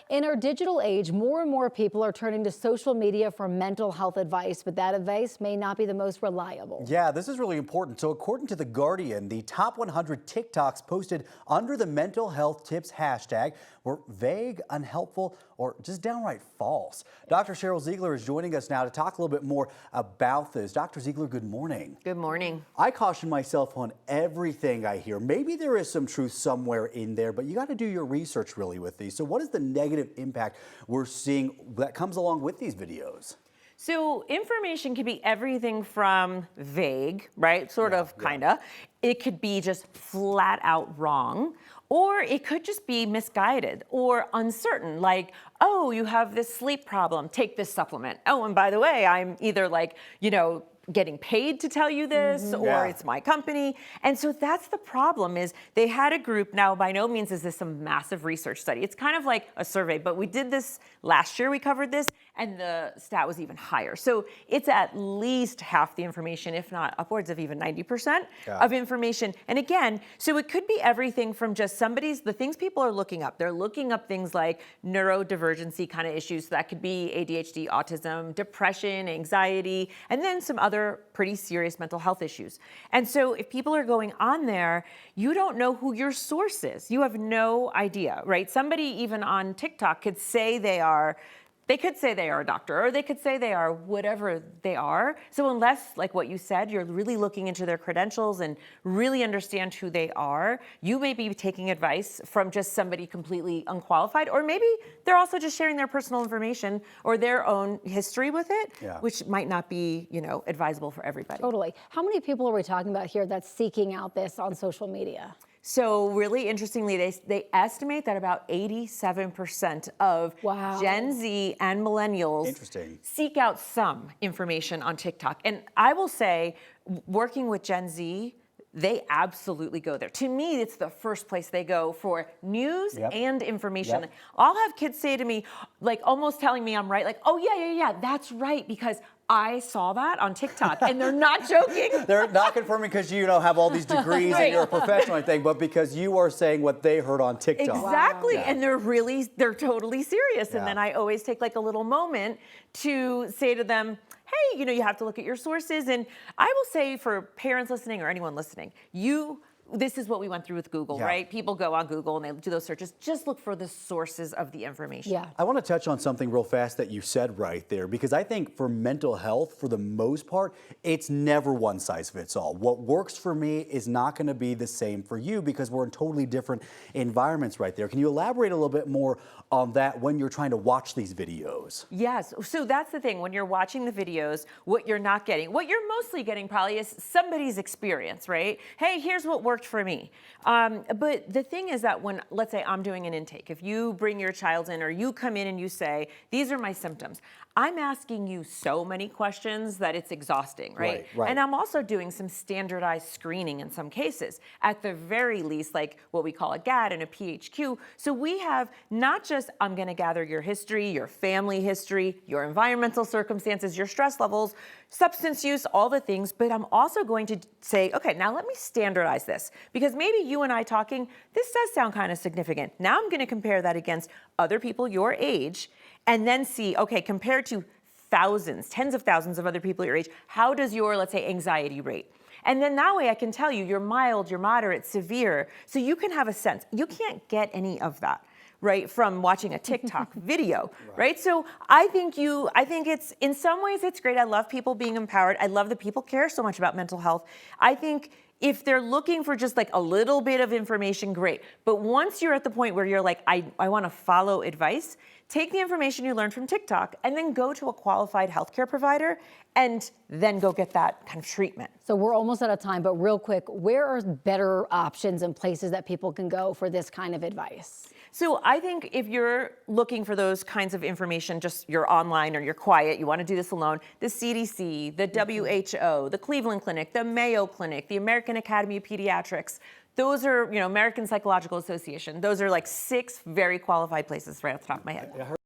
In our digital age, more and more people are turning to social media for mental health advice, but that advice may not be the most reliable. Yeah, this is really important. So according to The Guardian, the top 100 TikToks posted under the mental health tips hashtag were vague, unhelpful, or just downright false. Dr. Cheryl Ziegler is joining us now to talk a little bit more about this. Dr. Ziegler, good morning. Good morning. I caution myself on everything I hear. Maybe there is some truth somewhere in there, but you got to do your research really with these. So what is the negative impact we're seeing that comes along with these videos? So information can be everything from vague, right? Sort of, kinda. It could be just flat out wrong, or it could just be misguided or uncertain. Like, oh, you have this sleep problem, take this supplement. Oh, and by the way, I'm either getting paid to tell you this, or it's my company. And so that's the problem. Is they had a group. Now, by no means is this some massive research study. It's kind of like a survey, but we did this last year, we covered this, and the stat was even higher. So it's at least half the information, if not upwards of even 90% of information. And again, so it could be everything from just the things people are looking up. They're looking up things like neurodivergency kind of issues. So that could be ADHD, autism, depression, anxiety, and then some other pretty serious mental health issues. And so if people are going on there, you don't know who your source is. You have no idea, right? Somebody even on TikTok could say they could say they are a doctor, or they could say they are whatever they are. So unless, like what you said, you're really looking into their credentials and really understand who they are, you may be taking advice from just somebody completely unqualified, or maybe they're also just sharing their personal information or their own history with it, which might not be, advisable for everybody. Totally. How many people are we talking about here that's seeking out this on social media? So really interestingly, they estimate that about 87% of Gen Z and millennials seek out some information on TikTok. And I will say, working with Gen Z, they absolutely go there. To me, it's the first place they go for news and information. I'll have kids say to me, like almost telling me I'm right, like, oh yeah, that's right, because I saw that on TikTok, and they're not joking. They're not confirming because you have all these degrees and you're a professional, I think, but because you are saying what they heard on TikTok. Exactly, and they're totally serious. And then I always take like a little moment to say to them, hey, you have to look at your sources. And I will say for parents listening or anyone listening, this is what we went through with Google, right? People go on Google and they do those searches. Just look for the sources of the information. I want to touch on something real fast that you said right there, because I think for mental health, for the most part, it's never one size fits all. What works for me is not going to be the same for you, because we're in totally different environments right there. Can you elaborate a little bit more on that when you're trying to watch these videos? Yes. So that's the thing. When you're watching the videos, what you're not getting, what you're mostly getting probably is somebody's experience, right? Hey, here's what worked for me. But the thing is that when, let's say I'm doing an intake, if you bring your child in or you come in and you say, these are my symptoms, I'm asking you so many questions that it's exhausting, right? And I'm also doing some standardized screening in some cases, at the very least, like what we call a GAD and a PHQ. So we have not just, I'm going to gather your history, your family history, your environmental circumstances, your stress levels, substance use, all the things, but I'm also going to say, okay, now let me standardize this, because maybe you and I talking, this does sound kind of significant. Now I'm going to compare that against other people your age, and then see, okay, compared to thousands, tens of thousands of other people your age, how does your, let's say, anxiety rate? And then that way I can tell you you're mild, you're moderate, severe, so you can have a sense. You can't get any of that, right, from watching a TikTok video, right? So I think it's, in some ways it's great. I love people being empowered. I love that people care so much about mental health. I think if they're looking for just like a little bit of information, great. But once you're at the point where you're like, I want to follow advice, take the information you learned from TikTok and then go to a qualified healthcare provider and then go get that kind of treatment. So we're almost out of time, but real quick, where are better options and places that people can go for this kind of advice? So I think if you're looking for those kinds of information, just you're online or you're quiet, you want to do this alone, the CDC, the WHO, the Cleveland Clinic, the Mayo Clinic, the American Academy of Pediatrics, those are, American Psychological Association. Those are like 6 very qualified places right off the top of my head.